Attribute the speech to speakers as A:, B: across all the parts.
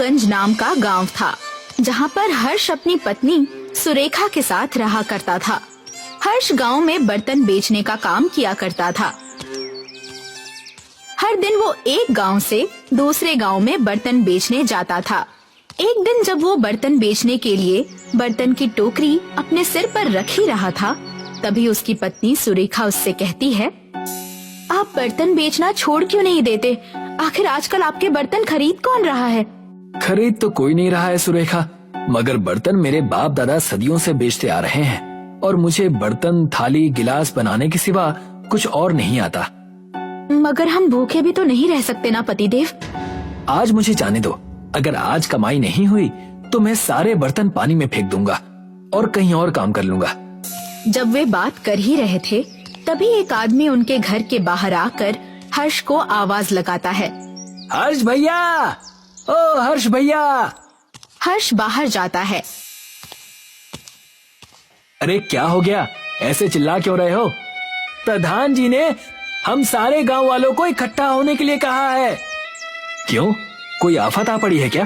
A: गंज नाम का गांव था, जहां पर हर्ष अपनी पत्नी सुरेखा के साथ रहा करता था। हर्ष गांव में बर्तन बेचने का काम किया करता था। हर दिन वो एक गांव से दूसरे गांव में बर्तन बेचने जाता था। एक दिन जब वो बर्तन बेचने के लिए बर्तन की टोकरी अपने सिर पर रख ही रहा था, तभी उसकी पत्नी सुरेखा उससे कहती है, आप बर्तन बेचना छोड़ क्यों नहीं देते? आखिर आजकल आपके बर्तन खरीद कौन रहा है?
B: खरीद तो कोई नहीं रहा है सुरेखा, मगर बर्तन मेरे बाप दादा सदियों से बेचते आ रहे हैं और मुझे बर्तन, थाली, गिलास बनाने के सिवा कुछ और नहीं आता।
A: मगर हम भूखे भी तो नहीं रह सकते ना पतिदेव।
B: आज मुझे जाने दो, अगर आज कमाई नहीं हुई तो मैं सारे बर्तन पानी में फेंक दूंगा और कहीं और काम कर लूंगा।
A: जब वे बात कर ही रहे थे, तभी एक आदमी उनके घर के बाहर आकर हर्ष को आवाज लगाता है,
B: हर्ष भैया, ओ हर्ष भैया।
A: हर्ष बाहर जाता है।
B: अरे क्या हो गया, ऐसे चिल्ला क्यों रहे हो? प्रधान जी ने हम सारे गांव वालों को इकट्ठा होने के लिए कहा है। क्यों, कोई आफत आ पड़ी है क्या?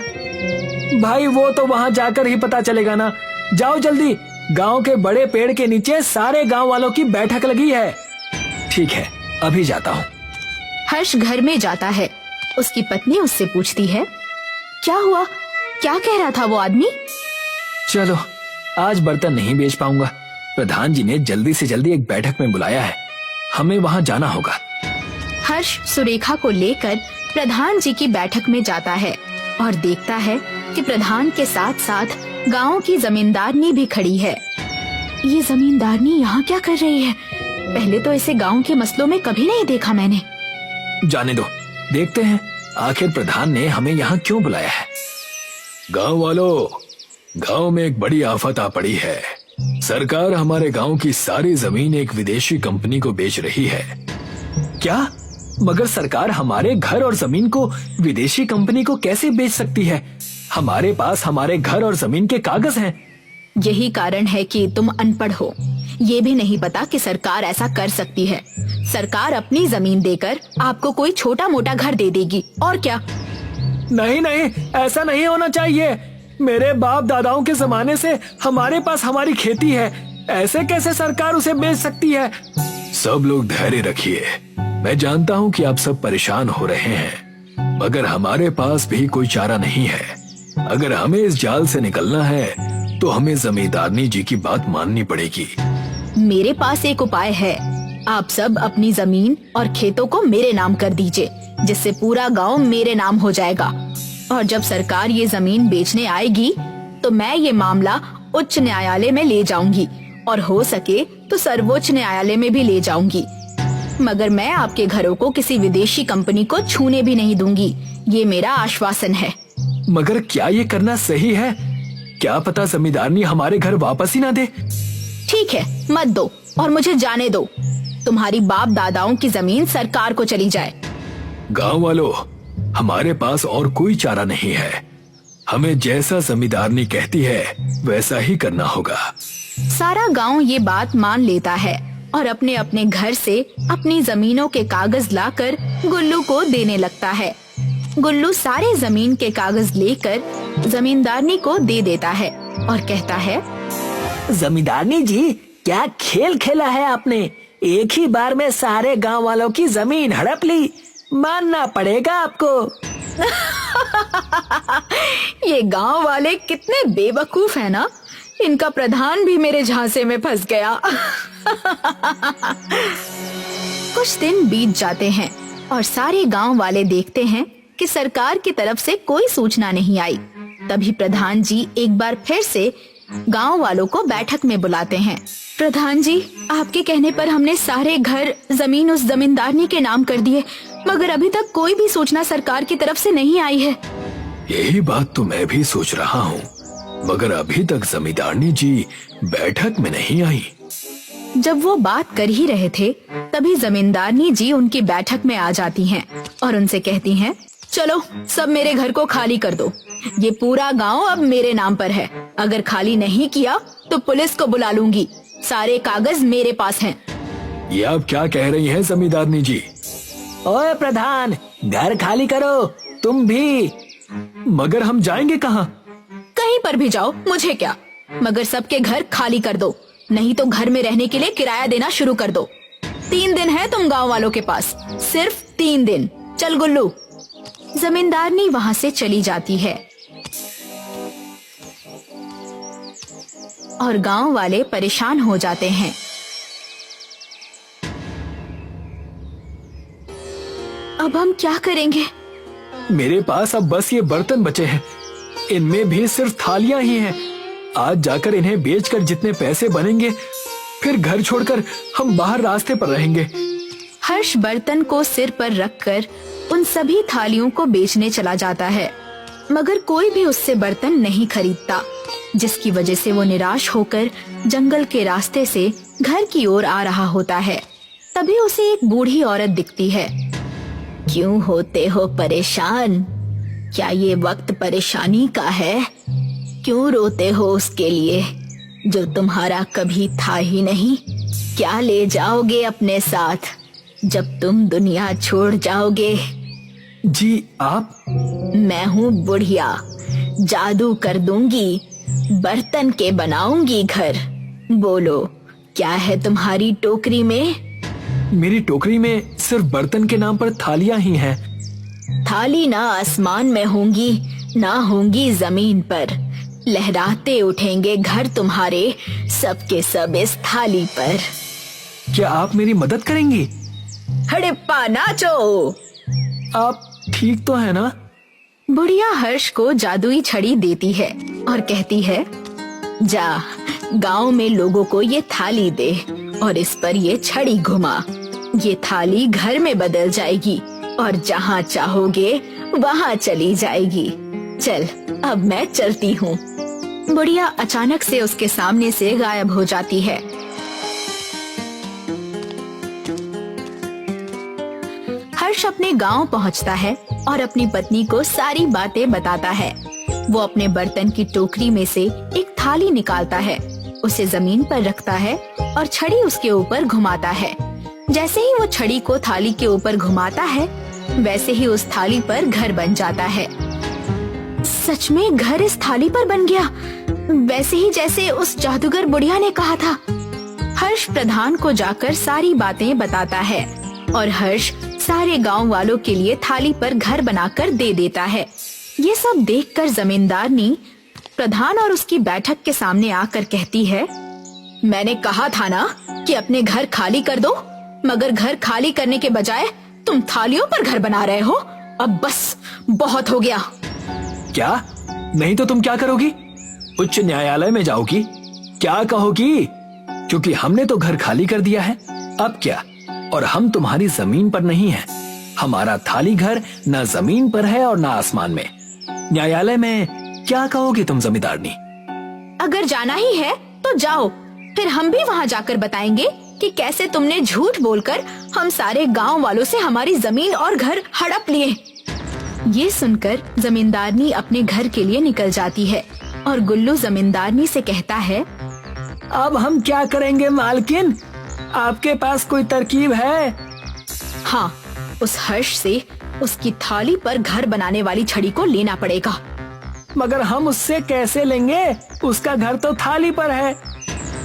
B: भाई वो तो वहां जाकर ही पता चलेगा ना। जाओ जल्दी, गांव के बड़े पेड़ के नीचे सारे गांव वालों की बैठक लगी है। ठीक है, अभी जाता हूँ।
A: हर्ष घर में जाता है। उसकी पत्नी उससे पूछती है, क्या हुआ, क्या कह रहा था वो आदमी?
B: चलो, आज बर्तन नहीं बेच पाऊंगा। प्रधान जी ने जल्दी से जल्दी एक बैठक में बुलाया है, हमें वहां जाना होगा।
A: हर्ष सुरेखा को लेकर प्रधान जी की बैठक में जाता है और देखता है कि प्रधान के साथ साथ गांव की जमींदारनी भी खड़ी है। ये जमींदारनी यहाँ क्या कर रही है? पहले तो इसे गांव के मसलों में कभी नहीं देखा मैंने।
B: जाने दो, देखते हैं आखिर प्रधान ने हमें यहाँ क्यों बुलाया है। गांव वालों, गांव में एक बड़ी आफत आ पड़ी है। सरकार हमारे गांव की सारी जमीन एक विदेशी कंपनी को बेच रही है। क्या? मगर सरकार हमारे घर और जमीन को विदेशी कंपनी को कैसे बेच सकती है? हमारे पास हमारे घर और जमीन के कागज हैं।
A: यही कारण है कि तुम अनपढ़ हो। ये भी नहीं पता कि सरकार ऐसा कर सकती है। सरकार अपनी जमीन देकर आपको कोई छोटा मोटा घर दे देगी, और क्या।
B: नहीं नहीं, ऐसा नहीं होना चाहिए। मेरे बाप दादाओं के जमाने से हमारे पास हमारी खेती है, ऐसे कैसे सरकार उसे बेच सकती है? सब लोग धैर्य रखिए। मैं जानता हूँ कि आप सब परेशान हो रहे हैं, मगर हमारे पास भी कोई चारा नहीं है। अगर हमें इस जाल से निकलना है तो हमें जमींदारनी जी की बात माननी पड़ेगी।
A: मेरे पास एक उपाय है। आप सब अपनी जमीन और खेतों को मेरे नाम कर दीजिए, जिससे पूरा गांव मेरे नाम हो जाएगा। और जब सरकार ये जमीन बेचने आएगी तो मैं ये मामला उच्च न्यायालय में ले जाऊंगी और हो सके तो सर्वोच्च न्यायालय में भी ले जाऊंगी। मगर मैं आपके घरों को किसी विदेशी कंपनी को छूने भी नहीं दूंगी, ये मेरा आश्वासन है।
B: मगर क्या ये करना सही है? क्या पता जमींदारनी हमारे घर वापस ही ना दे।
A: ठीक है, मत दो और मुझे जाने दो। तुम्हारी बाप दादाओं की जमीन सरकार को चली जाए।
B: गांव वालों, हमारे पास और कोई चारा नहीं है। हमें जैसा जमींदारनी कहती है वैसा ही करना होगा।
A: सारा गांव ये बात मान लेता है और अपने अपने घर से अपनी जमीनों के कागज लाकर गुल्लू को देने लगता है। गुल्लू सारे जमीन के कागज लेकर जमींदारनी को दे देता है और कहता है,
C: जमींदारनी जी, क्या खेल खेला है आपने? एक ही बार में सारे गांव वालों की जमीन हड़प ली। मानना पड़ेगा आपको।
A: ये गांव वाले कितने बेवकूफ है ना। इनका प्रधान भी मेरे झांसे में फंस गया। कुछ दिन बीत जाते हैं और सारे गांव वाले देखते हैं कि सरकार की तरफ से कोई सूचना नहीं आई। तभी प्रधान जी एक बार फिर से गांव वालों को बैठक में बुलाते हैं। प्रधान जी, आपके कहने पर हमने सारे घर जमीन उस जमींदारनी के नाम कर दिए, मगर अभी तक कोई भी सूचना सरकार की तरफ से नहीं आई है।
B: यही बात तो मैं भी सोच रहा हूँ, मगर अभी तक जमींदारनी जी बैठक में नहीं आई।
A: जब वो बात कर ही रहे थे, तभी जमींदारनी जी उनकी बैठक में आ जाती हैं और उनसे कहती हैं, चलो सब मेरे घर को खाली कर दो। ये पूरा गांव अब मेरे नाम पर है। अगर खाली नहीं किया तो पुलिस को बुला लूंगी। सारे कागज मेरे पास हैं।
B: ये आप क्या कह रही हैं जमींदारनी जी?
C: ओए प्रधान, घर खाली करो। तुम भी
B: मगर हम जाएंगे कहाँ?
A: कहीं पर भी जाओ, मुझे क्या, मगर सबके घर खाली कर दो, नहीं तो घर में रहने के लिए किराया देना शुरू कर दो। 3 दिन है तुम गांव वालों के पास, सिर्फ 3 दिन। चल गुल्लू। जमींदारनी वहाँ से चली जाती है और गांव वाले परेशान हो जाते हैं। अब हम क्या करेंगे?
B: मेरे पास अब बस ये बर्तन बचे हैं, इनमें भी सिर्फ थालियां ही हैं। आज जाकर इन्हें बेचकर जितने पैसे बनेंगे, फिर घर छोड़कर हम बाहर रास्ते पर रहेंगे।
A: हर्ष बर्तन को सिर पर रखकर उन सभी थालियों को बेचने चला जाता है, मगर कोई भी उससे बर्तन नहीं खरीदता, जिसकी वजह से वो निराश होकर जंगल के रास्ते से घर की ओर आ रहा होता है। तभी उसे एक बूढ़ी औरत दिखती है। क्यों होते हो परेशान? क्या ये वक्त परेशानी का है? क्यों रोते हो उसके लिए जो तुम्हारा कभी था ही नहीं? क्या ले जाओगे अपने साथ जब तुम दुनिया छोड़ जाओगे?
B: जी आप?
A: मैं हूँ बुढ़िया, जादू कर दूंगी, बर्तन के बनाऊंगी घर। बोलो, क्या है तुम्हारी टोकरी में?
B: मेरी टोकरी में सिर्फ बर्तन के नाम पर थालियां ही हैं।
A: थाली ना आसमान में होंगी, ना होंगी जमीन पर, लहराते उठेंगे घर तुम्हारे सबके सब इस थाली पर।
B: क्या आप मेरी मदद करेंगी?
A: हड़प्पा नाचो।
B: आप ठीक तो है ना?
A: बुढ़िया हर्ष को जादुई छड़ी देती है और कहती है, जा गांव में लोगों को ये थाली दे और इस पर ये छड़ी घुमा। ये थाली घर में बदल जाएगी और जहाँ चाहोगे वहाँ चली जाएगी। चल अब मैं चलती हूँ। बुढ़िया अचानक से उसके सामने से गायब हो जाती है। हर्ष अपने गांव पहुँचता है और अपनी पत्नी को सारी बातें बताता है। वो अपने बर्तन की टोकरी में से एक थाली निकालता है, उसे जमीन पर रखता है और छड़ी उसके ऊपर घुमाता है। जैसे ही वो छड़ी को थाली के ऊपर घुमाता है, वैसे ही उस थाली पर घर बन जाता है। सच में घर इस थाली पर बन गया, वैसे ही जैसे उस जादूगर बुढ़िया ने कहा था। हर्ष प्रधान को जाकर सारी बातें बताता है और हर्ष सारे गांव वालों के लिए थाली पर घर बनाकर दे देता है। ये सब देखकर जमींदारनी प्रधान और उसकी बैठक के सामने आकर कहती है, मैंने कहा था ना कि अपने घर खाली कर दो, मगर घर खाली करने के बजाय तुम थालियों पर घर बना रहे हो। अब बस बहुत हो गया।
B: क्या? नहीं तो तुम क्या करोगी? उच्च न्यायालय में जाओगी? क्या कहोगी? क्योंकि हमने तो घर खाली कर दिया है, अब क्या? और हम तुम्हारी जमीन पर नहीं हैं। हमारा थाली घर न जमीन पर है और न आसमान में। न्यायालय में क्या कहोगी तुम जमींदारनी?
A: अगर जाना ही है तो जाओ, फिर हम भी वहाँ जाकर बताएंगे कि कैसे तुमने झूठ बोलकर हम सारे गांव वालों से हमारी जमीन और घर हड़प लिए। ये सुनकर जमींदारनी अपने घर के लिए निकल जाती है और गुल्लू जमींदारनी से कहता है,
C: अब हम क्या करेंगे मालकिन? आपके पास कोई तरकीब है?
A: हाँ, उस हर्ष से उसकी थाली पर घर बनाने वाली छड़ी को लेना पड़ेगा।
C: मगर हम उससे कैसे लेंगे? उसका घर तो थाली पर है।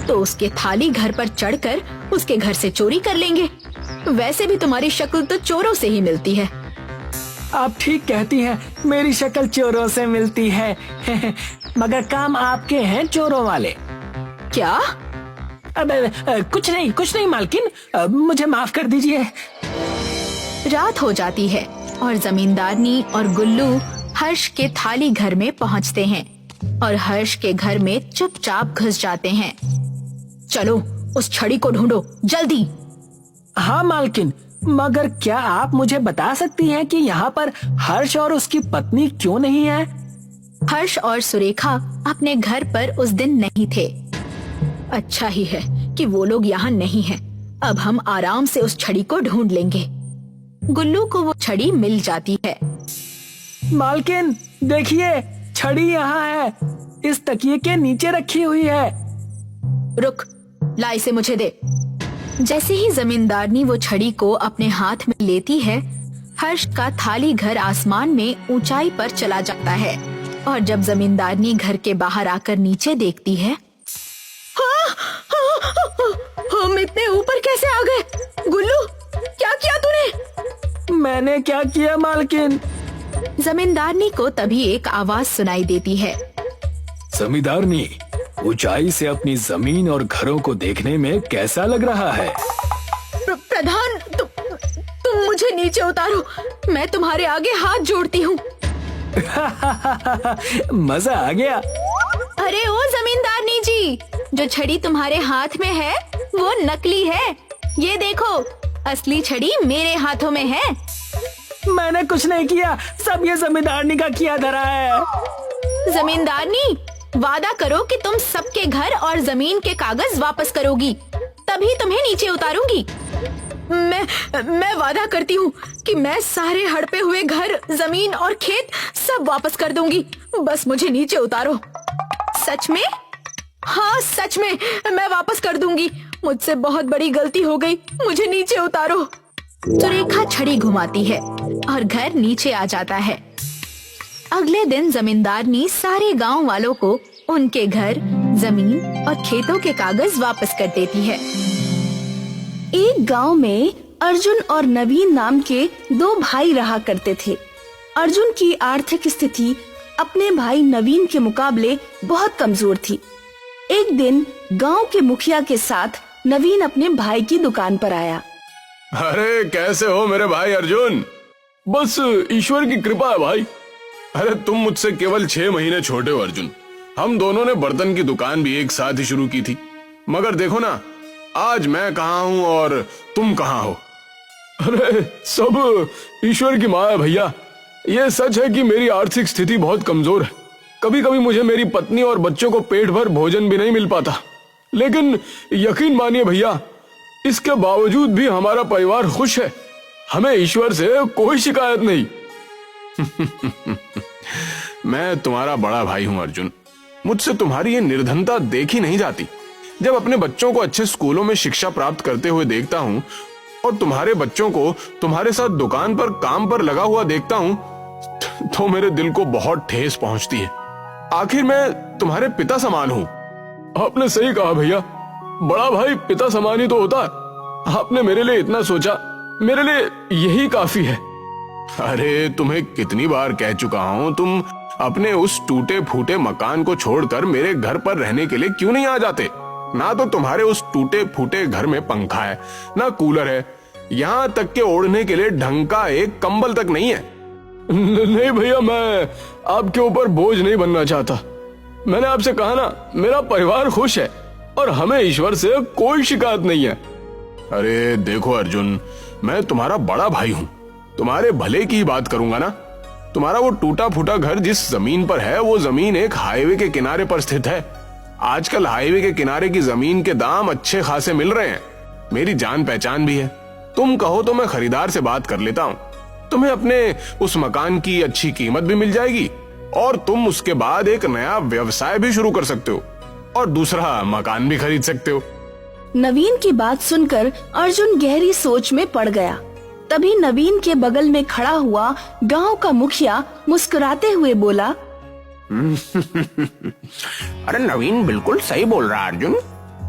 A: तो उसके थाली घर पर चढ़कर उसके घर से चोरी कर लेंगे। वैसे भी तुम्हारी शक्ल तो चोरों से ही मिलती है।
C: आप ठीक कहती हैं, मेरी शक्ल चोरों से मिलती है। मगर काम आपके हैं चोरों वाले।
A: क्या?
C: कुछ नहीं मालकिन, मुझे माफ कर दीजिए।
A: रात हो जाती है और जमींदारनी और गुल्लू हर्ष के थाली घर में पहुंचते हैं और हर्ष के घर में चुपचाप घुस जाते हैं। चलो उस छड़ी को ढूंढो जल्दी।
C: हाँ मालकिन, मगर क्या आप मुझे बता सकती हैं कि यहाँ पर हर्ष और उसकी पत्नी क्यों नहीं है?
A: हर्ष और सुरेखा अपने घर पर उस दिन नहीं थे। अच्छा ही है कि वो लोग यहाँ नहीं हैं। अब हम आराम से उस छड़ी को ढूंढ लेंगे। गुल्लू को वो छड़ी मिल जाती है।
C: मालकिन देखिए, छड़ी यहाँ है, इस तकिए के नीचे रखी हुई है।
A: रुक, ला इसे मुझे दे। जैसे ही जमींदारनी वो छड़ी को अपने हाथ में लेती है, हर्ष का थाली घर आसमान में ऊंचाई पर चला जाता है और जब जमींदारनी घर के बाहर आकर नीचे देखती है, हम इतने ऊपर कैसे आ गए? गुल्लू, क्या किया तूने?
C: मैंने क्या किया मालकिन?
A: जमींदारनी को तभी एक आवाज सुनाई देती है।
B: जमींदारनी, ऊंचाई से अपनी जमीन और घरों को देखने में कैसा लग रहा है?
A: प्रधान, तुम मुझे नीचे उतारो, मैं तुम्हारे आगे हाथ जोड़ती हूँ।
C: मजा आ गया।
A: अरे ओ जमींदारनी जी, जो छड़ी तुम्हारे हाथ में है वो नकली है। ये देखो, असली छड़ी मेरे हाथों में है।
C: मैंने कुछ नहीं किया, सब ये जमींदारनी का किया धरा है।
A: जमींदारनी, वादा करो कि तुम सबके घर और जमीन के कागज वापस करोगी, तभी तुम्हें नीचे उतारूंगी। मैं वादा करती हूँ कि मैं सारे हड़पे हुए घर, जमीन और खेत सब वापस कर दूंगी, बस मुझे नीचे उतारो। सच में? हाँ सच में, मैं वापस कर दूंगी। मुझसे बहुत बड़ी गलती हो गई, मुझे नीचे उतारो। सुरेखा छड़ी घुमाती है और घर नीचे आ जाता है। अगले दिन जमींदारनी सारे गांव वालों को उनके घर, जमीन और खेतों के कागज वापस कर देती है।
D: एक गांव में अर्जुन और नवीन नाम के दो भाई रहा करते थे। अर्जुन की आर्थिक स्थिति अपने भाई नवीन के मुकाबले बहुत कमजोर थी। एक दिन गांव के मुखिया के साथ नवीन अपने भाई की दुकान पर आया।
E: अरे कैसे हो मेरे भाई अर्जुन? बस ईश्वर की कृपा है भाई। अरे तुम मुझसे केवल 6 महीने छोटे हो अर्जुन। हम दोनों ने बर्तन की दुकान भी एक साथ ही शुरू की थी, मगर देखो ना, आज मैं कहाँ हूँ और तुम कहाँ हो। अरे सब ईश्वर की माया भैया। ये सच है कि मेरी आर्थिक स्थिति बहुत कमजोर है। कभी कभी मुझे मेरी पत्नी और बच्चों को पेट भर भोजन भी नहीं मिल पाता, लेकिन यकीन मानिए भैया, इसके बावजूद भी हमारा परिवार खुश है। हमें ईश्वर से कोई शिकायत नहीं। मैं तुम्हारा बड़ा भाई हूं अर्जुन। मुझसे तुम्हारी ये निर्धनता देखी नहीं जाती। जब अपने बच्चों को अच्छे स्कूलों में शिक्षा प्राप्त करते हुए देखता हूं और तुम्हारे बच्चों को तुम्हारे साथ दुकान पर काम पर लगा हुआ देखता हूं, तो मेरे दिल को बहुत ठेस पहुंचती है। आखिर मैं तुम्हारे पिता समान हूं। आपने सही कहा भैया, बड़ा भाई पिता समान ही तो होता है। आपने मेरे लिए इतना सोचा, मेरे लिए यही काफी है। अरे तुम्हें कितनी बार कह चुका हूं, तुम अपने उस टूटे फूटे मकान को छोड़कर मेरे घर पर रहने के लिए क्यों नहीं आ जाते? ना तो तुम्हारे उस टूटे फूटे घर में पंखा है, ना कूलर है, यहाँ तक के ओढ़ने के लिए ढंग का एक कंबल तक नहीं है। नहीं भैया, मैं आपके ऊपर बोझ नहीं बनना चाहता। मैंने आपसे कहा ना, मेरा परिवार खुश है और हमें ईश्वर से कोई शिकायत नहीं है। अरे देखो अर्जुन, मैं तुम्हारा बड़ा भाई हूँ, तुम्हारे भले की ही बात करूंगा ना। तुम्हारा वो टूटा फूटा घर जिस जमीन पर है, वो जमीन एक हाईवे के किनारे पर स्थित है। आजकल हाईवे के किनारे की जमीन के दाम अच्छे खासे मिल रहे हैं। मेरी जान पहचान भी है। तुम कहो तो मैं खरीदार से बात कर लेता हूँ। तुम्हें अपने उस मकान की अच्छी कीमत भी मिल जाएगी और तुम उसके बाद एक नया व्यवसाय भी शुरू कर सकते हो और दूसरा मकान भी खरीद सकते हो।
D: नवीन की बात सुनकर अर्जुन गहरी सोच में पड़ गया। तभी नवीन के बगल में खड़ा हुआ गांव का मुखिया मुस्कुराते हुए बोला,
F: अरे नवीन बिल्कुल सही बोल रहा है अर्जुन।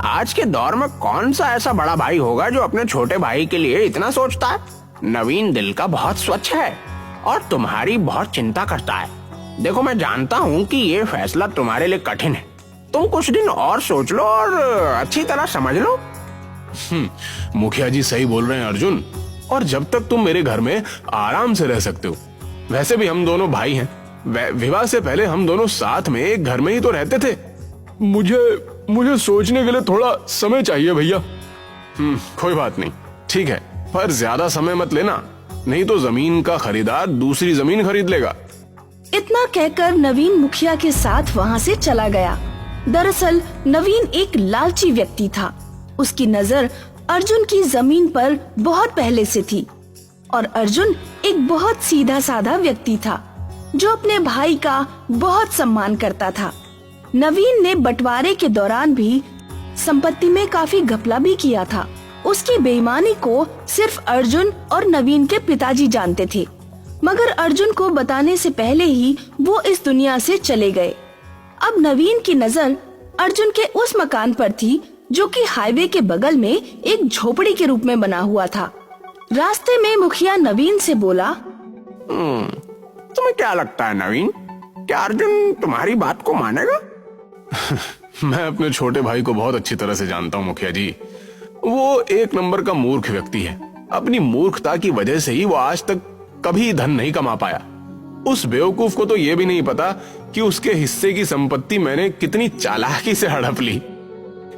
F: आज के दौर में कौन सा ऐसा बड़ा भाई होगा जो अपने छोटे भाई के लिए इतना सोचता है। नवीन दिल का बहुत स्वच्छ है और तुम्हारी बहुत चिंता करता है। देखो मैं जानता हूँ कि ये फैसला तुम्हारे लिए कठिन है। तुम कुछ दिन और सोच लो और अच्छी तरह समझ लो।
E: मुखिया जी सही बोल रहे हैं अर्जुन, और जब तक तुम मेरे घर में आराम से रह सकते हो। वैसे भी हम दोनों भाई हैं। विवाह से पहले हम दोनों साथ में एक घर में ही तो रहते थे। मुझे सोचने के लिए थोड़ा समय चाहिए भैया। कोई बात नहीं, ठीक है, पर ज्यादा समय मत लेना, नहीं तो जमीन का खरीदार दूसरी जमीन खरीद लेगा।
D: इतना कहकर नवीन मुखिया के साथ वहाँ से चला गया। दरअसल नवीन एक लालची व्यक्ति था। उसकी नजर अर्जुन की जमीन पर बहुत पहले से थी और अर्जुन एक बहुत सीधा साधा व्यक्ति था जो अपने भाई का बहुत सम्मान करता था। नवीन ने बंटवारे के दौरान भी संपत्ति में काफी घपला भी किया था। उसकी बेईमानी को सिर्फ अर्जुन और नवीन के पिताजी जानते थे, मगर अर्जुन को बताने से पहले ही वो इस दुनिया से चले गए। अब नवीन की नजर अर्जुन के उस मकान पर थी जो कि हाईवे के बगल में एक झोपड़ी के रूप में बना हुआ था। रास्ते में मुखिया नवीन से बोला,
F: तुम्हें क्या लगता है नवीन, क्या अर्जुन तुम्हारी बात को मानेगा?
E: मैं अपने छोटे भाई को बहुत अच्छी तरह से जानता हूँ मुखिया जी। वो एक नंबर का मूर्ख व्यक्ति है। अपनी मूर्खता की वजह से ही वो आज तक कभी धन नहीं कमा पाया। उस बेवकूफ को तो ये भी नहीं पता कि उसके हिस्से की संपत्ति मैंने कितनी चालाकी से हड़प ली।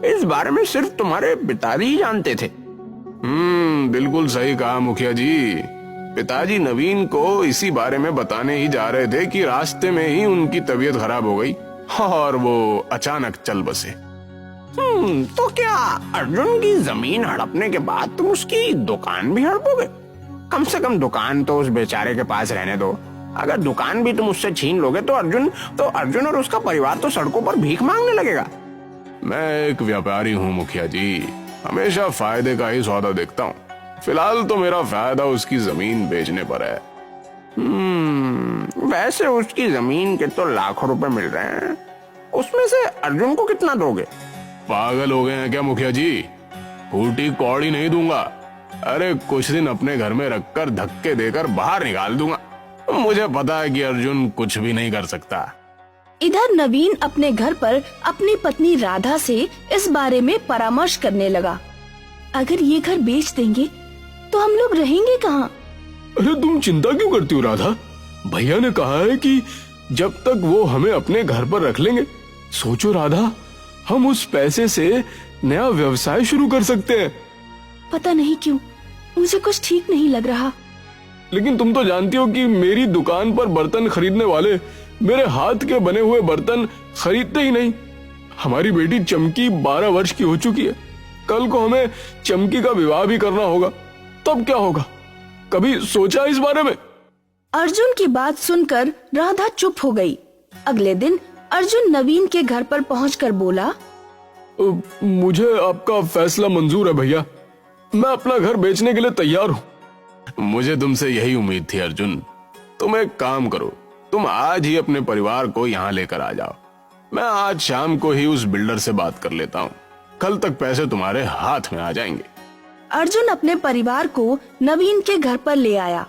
F: इस बारे में सिर्फ तुम्हारे पिताजी ही जानते थे।
E: बिल्कुल सही कहा मुखिया जी। पिताजी नवीन को इसी बारे में बताने ही जा रहे थे कि रास्ते में ही उनकी तबीयत खराब हो गई और वो अचानक चल बसे।
F: तो क्या अर्जुन की जमीन हड़पने के बाद तुम उसकी दुकान भी हड़पोगे? कम से कम दुकान तो उस बेचारे के पास रहने दो। अगर दुकान भी तुम उससे छीन लोगे तो अर्जुन और उसका परिवार तो सड़कों पर भीख मांगने लगेगा।
E: मैं एक व्यापारी हूँ मुखिया जी, हमेशा फायदे का ही सौदा देखता हूँ। फिलहाल तो मेरा फायदा उसकी जमीन बेचने पर है।
F: वैसे उसकी जमीन के तो लाखों रुपए मिल रहे हैं, उसमें से अर्जुन को कितना दोगे?
E: पागल हो गए हैं क्या मुखिया जी? फूटी कौड़ी नहीं दूंगा। अरे कुछ दिन अपने घर में रखकर धक्के देकर बाहर निकाल दूंगा। मुझे पता है कि अर्जुन कुछ भी नहीं कर सकता।
D: इधर नवीन अपने घर पर अपनी पत्नी राधा से इस बारे में परामर्श करने लगा। अगर ये घर बेच देंगे तो हम लोग रहेंगे कहाँ?
E: अरे तुम चिंता क्यों करती हो राधा? भैया ने कहा है कि जब तक वो हमें अपने घर पर रख लेंगे। सोचो राधा, हम उस पैसे से नया व्यवसाय शुरू कर सकते हैं।
D: पता नहीं क्यों मुझे कुछ ठीक नहीं लग रहा।
E: लेकिन तुम तो जानती हो कि मेरी दुकान पर बर्तन खरीदने वाले मेरे हाथ के बने हुए बर्तन खरीदते ही नहीं। हमारी बेटी चमकी 12 वर्ष की हो चुकी है। कल को हमें चमकी का विवाह भी करना होगा, तब क्या होगा? कभी सोचा इस बारे में?
D: अर्जुन की बात सुनकर राधा चुप हो गई। अगले दिन अर्जुन नवीन के घर पर पहुंचकर बोला,
E: मुझे आपका फैसला मंजूर है भैया। मैं अपना घर बेचने के लिए तैयार हूँ। मुझे तुमसे यही उम्मीद थी अर्जुन। तुम एक काम करो, तुम आज ही अपने परिवार को यहाँ लेकर आ जाओ। मैं आज शाम को ही उस बिल्डर से बात कर लेता हूँ। कल तक पैसे तुम्हारे हाथ में आ जाएंगे।
D: अर्जुन अपने परिवार को नवीन के घर पर ले आया।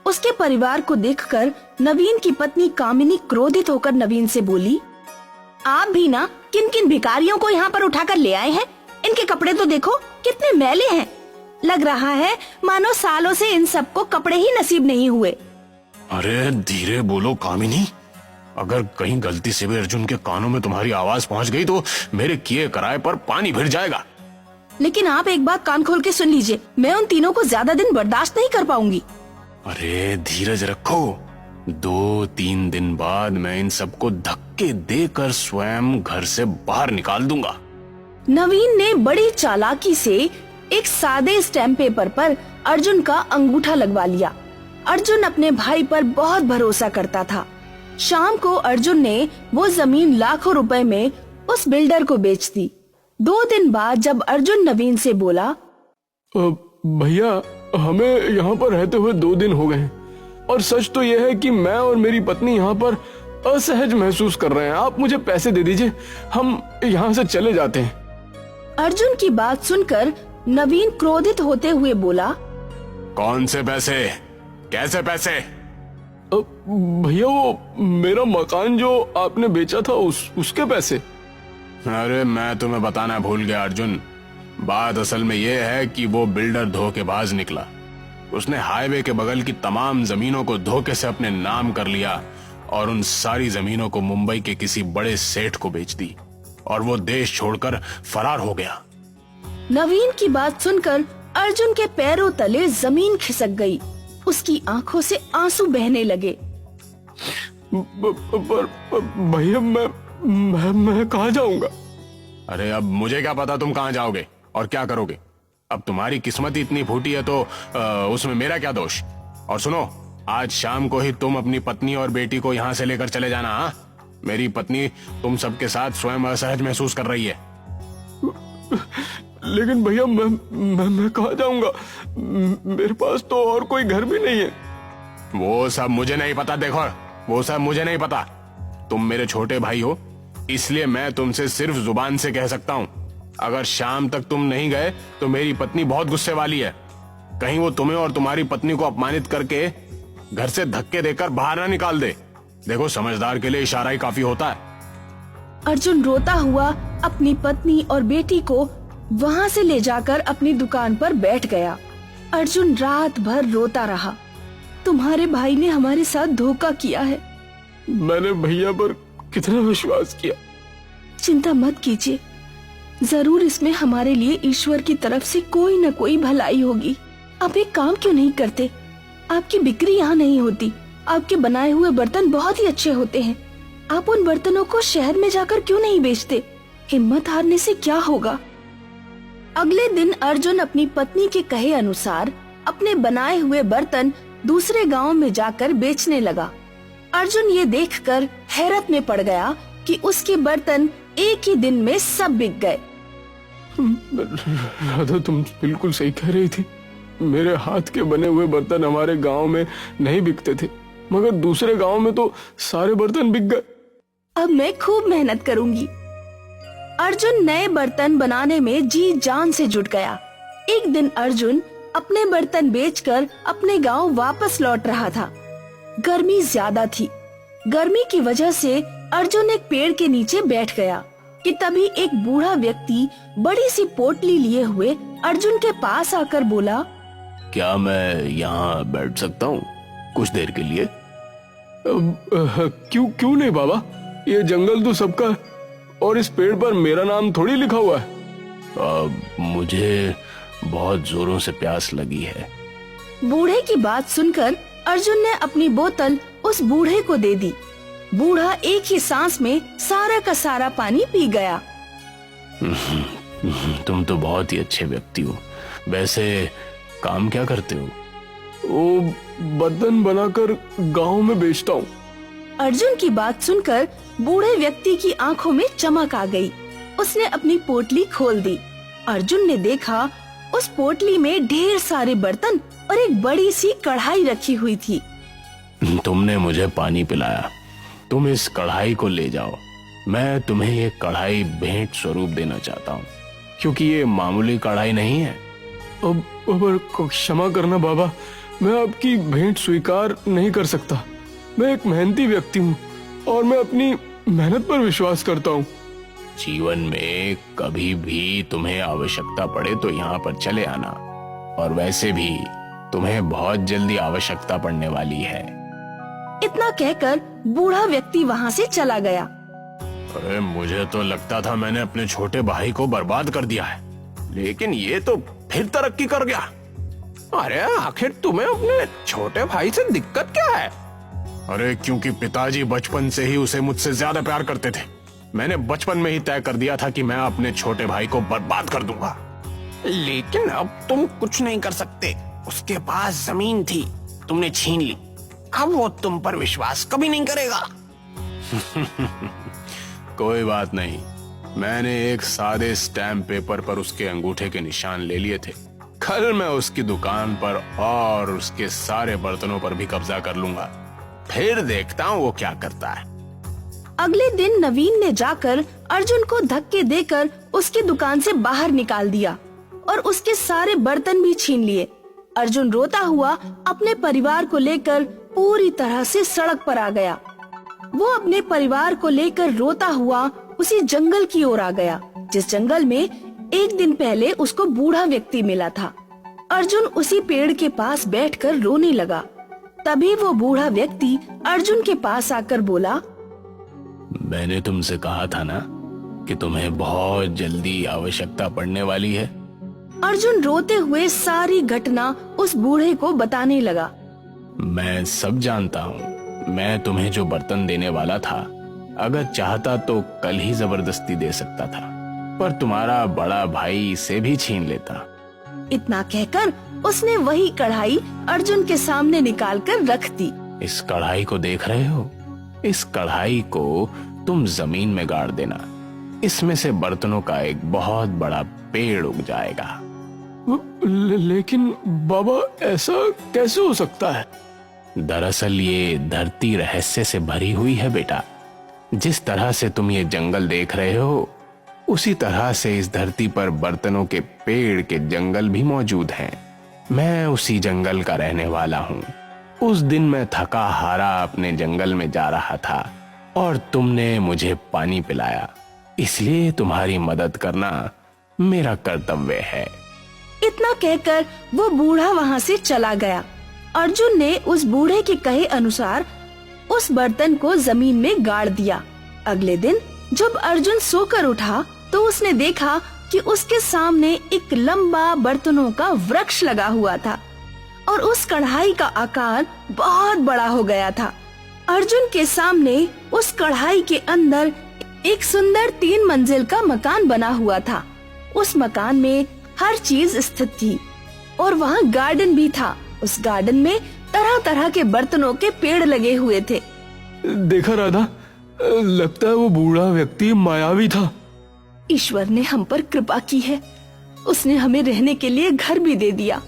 D: उसके परिवार को देखकर नवीन की पत्नी कामिनी क्रोधित होकर नवीन से बोली, आप भी ना किन किन भिखारियों को यहाँ पर उठाकर ले आए हैं? इनके कपड़े तो देखो कितने मैले हैं। लग रहा है मानो सालों से इन सबको कपड़े ही नसीब नहीं हुए।
E: अरे धीरे बोलो कामिनी, अगर कहीं गलती से भी अर्जुन के कानों में तुम्हारी आवाज पहुंच गई तो मेरे किए कराए पर पानी फिर जाएगा।
D: लेकिन आप एक बात कान खोल के सुन लीजिए, मैं उन तीनों को ज्यादा दिन बर्दाश्त नहीं कर पाऊंगी।
E: अरे धीरज रखो, 2-3 दिन बाद मैं इन सबको धक्के देकर स्वयं घर से बाहर निकाल दूंगा।
D: नवीन ने बड़ी चालाकी से एक सादे स्टैम्प पेपर पर अर्जुन का अंगूठा लगवा लिया। अर्जुन अपने भाई पर बहुत भरोसा करता था। शाम को अर्जुन ने वो जमीन लाखों रुपए में उस बिल्डर को बेच दी। 2 दिन बाद जब अर्जुन नवीन से बोला,
E: भैया हमें यहाँ पर रहते हुए 2 दिन हो गए और सच तो यह है कि मैं और मेरी पत्नी यहाँ पर असहज महसूस कर रहे हैं। आप मुझे पैसे दे दीजिए, हम यहाँ से चले जाते हैं।
D: अर्जुन की बात सुनकर नवीन क्रोधित होते हुए बोला,
E: कौन से पैसे? कैसे पैसे? भैया वो मेरा मकान जो आपने बेचा था उसके पैसे। अरे मैं तुम्हें बताना भूल गया अर्जुन। बात असल में यह है कि वो बिल्डर धोखेबाज निकला। उसने हाईवे के बगल की तमाम जमीनों को धोखे से अपने नाम कर लिया और उन सारी जमीनों को मुंबई के किसी बड़े सेठ को बेच दी और वो देश छोड़कर फरार हो गया।
D: नवीन की बात सुनकर अर्जुन के पैरों तले जमीन खिसक गई। उसकी आंखों से आंसू बहने लगे।
E: भैया मैं कहाँ जाऊंगा? अरे अब मुझे क्या पता तुम कहाँ जाओगे और क्या करोगे। अब तुम्हारी किस्मत ही इतनी फूटी है तो उसमें मेरा क्या दोष। और सुनो, आज शाम को ही तुम अपनी पत्नी और बेटी को यहाँ से लेकर चले जाना। हाँ, मेरी पत्नी तुम सबके साथ स्वयं असहज महसूस कर रही है। लेकिन भैया मैं कहाँ जाऊंगा? मेरे पास तो और कोई घर भी नहीं है। वो सब मुझे नहीं पता, देखो वो सब मुझे नहीं पता। तुम मेरे छोटे भाई हो, इसलिए मैं तुमसे सिर्फ जुबान से कह सकता हूँ। अगर शाम तक तुम नहीं गए तो मेरी पत्नी बहुत गुस्से वाली है। कहीं वो तुम्हें और तुम्हारी पत्नी को अपमानित करके घर से धक्के देकर बाहर ना निकाल दे। देखो, समझदार के लिए इशारा ही काफी होता है।
D: अर्जुन रोता हुआ अपनी पत्नी और बेटी को वहाँ से ले जाकर अपनी दुकान पर बैठ गया। अर्जुन रात भर रोता रहा। तुम्हारे भाई ने हमारे साथ धोखा किया है।
E: मैंने भैया पर कितना विश्वास किया।
D: चिंता मत कीजिए, जरूर इसमें हमारे लिए ईश्वर की तरफ से कोई न कोई भलाई होगी। आप एक काम क्यों नहीं करते? आपकी बिक्री यहाँ नहीं होती। आपके बनाए हुए बर्तन बहुत ही अच्छे होते हैं। आप उन बर्तनों को शहर में जाकर क्यों नहीं बेचते? हिम्मत हारने से क्या होगा? अगले दिन अर्जुन अपनी पत्नी के कहे अनुसार अपने बनाए हुए बर्तन दूसरे गांव में जाकर बेचने लगा। अर्जुन ये देखकर हैरत में पड़ गया कि उसके बर्तन एक ही दिन में सब बिक गए।
E: राधा, तुम बिल्कुल सही कह रही थी। मेरे हाथ के बने हुए बर्तन हमारे गांव में नहीं बिकते थे, मगर दूसरे गांव में तो सारे बर्तन बिक गए।
D: अब मैं खूब मेहनत करूंगी। अर्जुन नए बर्तन बनाने में जी जान से जुट गया। एक दिन अर्जुन अपने बर्तन बेचकर अपने गांव वापस लौट रहा था। गर्मी ज्यादा थी। गर्मी की वजह से अर्जुन एक पेड़ के नीचे बैठ गया कि तभी एक बूढ़ा व्यक्ति बड़ी सी पोटली लिए हुए अर्जुन के पास आकर बोला,
E: क्या मैं यहाँ बैठ सकता हूँ कुछ देर के लिए? क्यों नहीं बाबा, ये जंगल तो सबका है और इस पेड़ पर मेरा नाम थोड़ी लिखा हुआ है। मुझे बहुत जोरों से प्यास लगी है।
D: बूढ़े की बात सुनकर अर्जुन ने अपनी बोतल उस बूढ़े को दे दी। बूढ़ा एक ही सांस में सारा का सारा पानी पी गया।
E: तुम तो बहुत ही अच्छे व्यक्ति हो। वैसे काम क्या करते हो? वो बर्तन बनाकर गांव में बेचता हूँ।
D: अर्जुन की बात सुनकर बूढ़े व्यक्ति की आंखों में चमक आ गई। उसने अपनी पोटली खोल दी। अर्जुन ने देखा उस पोटली में ढेर सारे बर्तन और एक बड़ी सी कढ़ाई रखी हुई थी।
E: तुमने मुझे पानी पिलाया, तुम इस कढ़ाई को ले जाओ। मैं तुम्हें ये कढ़ाई भेंट स्वरूप देना चाहता हूँ, क्योंकि ये मामूली कढ़ाई नहीं है। अब क्षमा करना बाबा, मैं आपकी भेंट स्वीकार नहीं कर सकता। मैं एक मेहनती व्यक्ति हूँ और मैं अपनी मेहनत पर विश्वास करता हूँ। जीवन में कभी भी तुम्हें आवश्यकता पड़े तो यहाँ पर चले आना, और वैसे भी तुम्हें बहुत जल्दी आवश्यकता पड़ने वाली है।
D: इतना कहकर बूढ़ा व्यक्ति वहाँ से चला गया।
E: अरे, मुझे तो लगता था मैंने अपने छोटे भाई को बर्बाद कर दिया है, लेकिन ये तो फिर तरक्की कर गया।
F: अरे आखिर तुम्हें अपने छोटे भाई से दिक्कत क्या है?
E: अरे, क्योंकि पिताजी बचपन से ही उसे मुझसे ज्यादा प्यार करते थे। मैंने बचपन में ही तय कर दिया था कि मैं अपने छोटे भाई को बर्बाद कर दूंगा।
F: लेकिन अब तुम कुछ नहीं कर सकते। उसके पास जमीन थी, तुमने छीन ली। अब वो तुम पर विश्वास कभी नहीं करेगा।
E: कोई बात नहीं, मैंने एक सादे स्टैम्प पेपर पर उसके अंगूठे के निशान ले लिए थे। कल मैं उसकी दुकान पर और उसके सारे बर्तनों पर भी कब्जा कर लूंगा। फिर देखता हूँ वो क्या करता है।
D: अगले दिन नवीन ने जाकर अर्जुन को धक्के देकर उसकी दुकान से बाहर निकाल दिया और उसके सारे बर्तन भी छीन लिए। अर्जुन रोता हुआ अपने परिवार को लेकर पूरी तरह से सड़क पर आ गया। वो अपने परिवार को लेकर रोता हुआ उसी जंगल की ओर आ गया, जिस जंगल में एक दिन पहले उसको बूढ़ा व्यक्ति मिला था। अर्जुन उसी पेड़ के पास बैठकर रोने लगा। तभी वो बूढ़ा व्यक्ति अर्जुन के पास आकर बोला,
E: मैंने तुमसे कहा था ना कि तुम्हें बहुत जल्दी आवश्यकता पड़ने वाली है।
D: अर्जुन रोते हुए सारी घटना उस बूढ़े को बताने लगा।
E: मैं सब जानता हूँ। मैं तुम्हें जो बर्तन देने वाला था, अगर चाहता तो कल ही जबरदस्ती दे सकता था, पर तुम्हारा बड़ा भाई इसे भी छीन लेता।
D: इतना कहकर उसने वही कढ़ाई अर्जुन के सामने निकालकर रख दी।
E: इस कढ़ाई को देख रहे हो? इस कढ़ाई को तुम जमीन में गाड़ देना।
F: इसमें से बर्तनों का एक बहुत बड़ा पेड़ उग जाएगा।
E: लेकिन बाबा, ऐसा कैसे हो सकता है?
F: दरअसल ये धरती रहस्य से भरी हुई है बेटा। जिस तरह से तुम ये जंगल देख रहे हो, उसी तरह से इस धरती पर बर्तनों के पेड़ के जंगल भी मौजूद हैं। मैं उसी जंगल का रहने वाला हूँ। उस दिन मैं थका हारा अपने जंगल में जा रहा था और तुमने मुझे पानी पिलाया, इसलिए तुम्हारी मदद करना मेरा कर्तव्य है।
D: इतना कहकर वो बूढ़ा वहाँ से चला गया। अर्जुन ने उस बूढ़े के कहे अनुसार उस बर्तन को जमीन में गाड़ दिया। अगले दिन जब अर्जुन सोकर उठा तो उसने देखा कि उसके सामने एक लंबा बर्तनों का वृक्ष लगा हुआ था और उस कढ़ाई का आकार बहुत बड़ा हो गया था। अर्जुन के सामने उस कढ़ाई के अंदर एक सुंदर 3 मंजिल का मकान बना हुआ था। उस मकान में हर चीज स्थित थी और वहाँ गार्डन भी था। उस गार्डन में तरह तरह के बर्तनों के पेड़ लगे हुए थे।
E: देखा राधा, लगता है वो बूढ़ा व्यक्ति मायावी था।
D: ईश्वर ने हम पर कृपा की है, उसने हमें रहने के लिए घर भी दे दिया।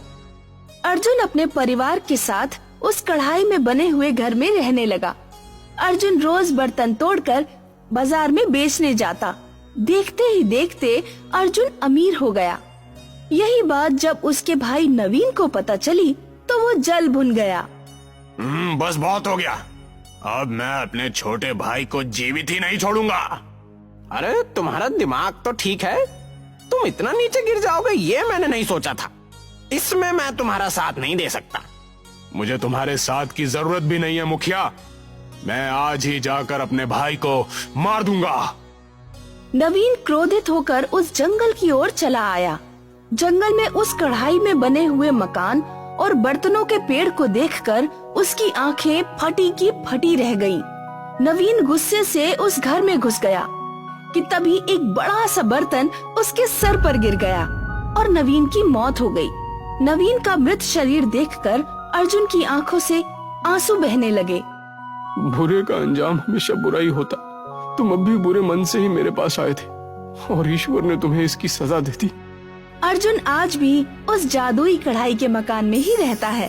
D: अर्जुन अपने परिवार के साथ उस कढ़ाई में बने हुए घर में रहने लगा। अर्जुन रोज बर्तन तोड़कर बाजार में बेचने जाता। देखते ही देखते अर्जुन अमीर हो गया। यही बात जब उसके भाई नवीन को पता चली तो वो जल भुन गया।
E: बस बहुत हो गया। अब मैं अपने छोटे भाई को जीवित ही नहीं छोड़ूंगा।
F: अरे तुम्हारा दिमाग तो ठीक है, तुम इतना नीचे गिर जाओगे ये मैंने नहीं सोचा था। इसमें मैं तुम्हारा साथ नहीं दे सकता।
E: मुझे तुम्हारे साथ की जरूरत भी नहीं है मुखिया। मैं आज ही जाकर अपने भाई को मार दूंगा।
D: नवीन क्रोधित होकर उस जंगल की ओर चला आया। जंगल में उस कढ़ाई में बने हुए मकान और बर्तनों के पेड़ को देखकर उसकी आंखें फटी की फटी रह गईं। नवीन गुस्से से उस घर में घुस गया कि तभी एक बड़ा सा बर्तन उसके सर पर गिर गया और नवीन की मौत हो गई। नवीन का मृत शरीर देखकर अर्जुन की आंखों से आंसू बहने लगे।
E: बुरे का अंजाम हमेशा बुरा ही होता। तुम अब भी बुरे मन से ही मेरे पास आए थे और ईश्वर ने तुम्हें इसकी सजा दे दी।
D: अर्जुन आज भी उस जादुई कढ़ाई के मकान में ही रहता है।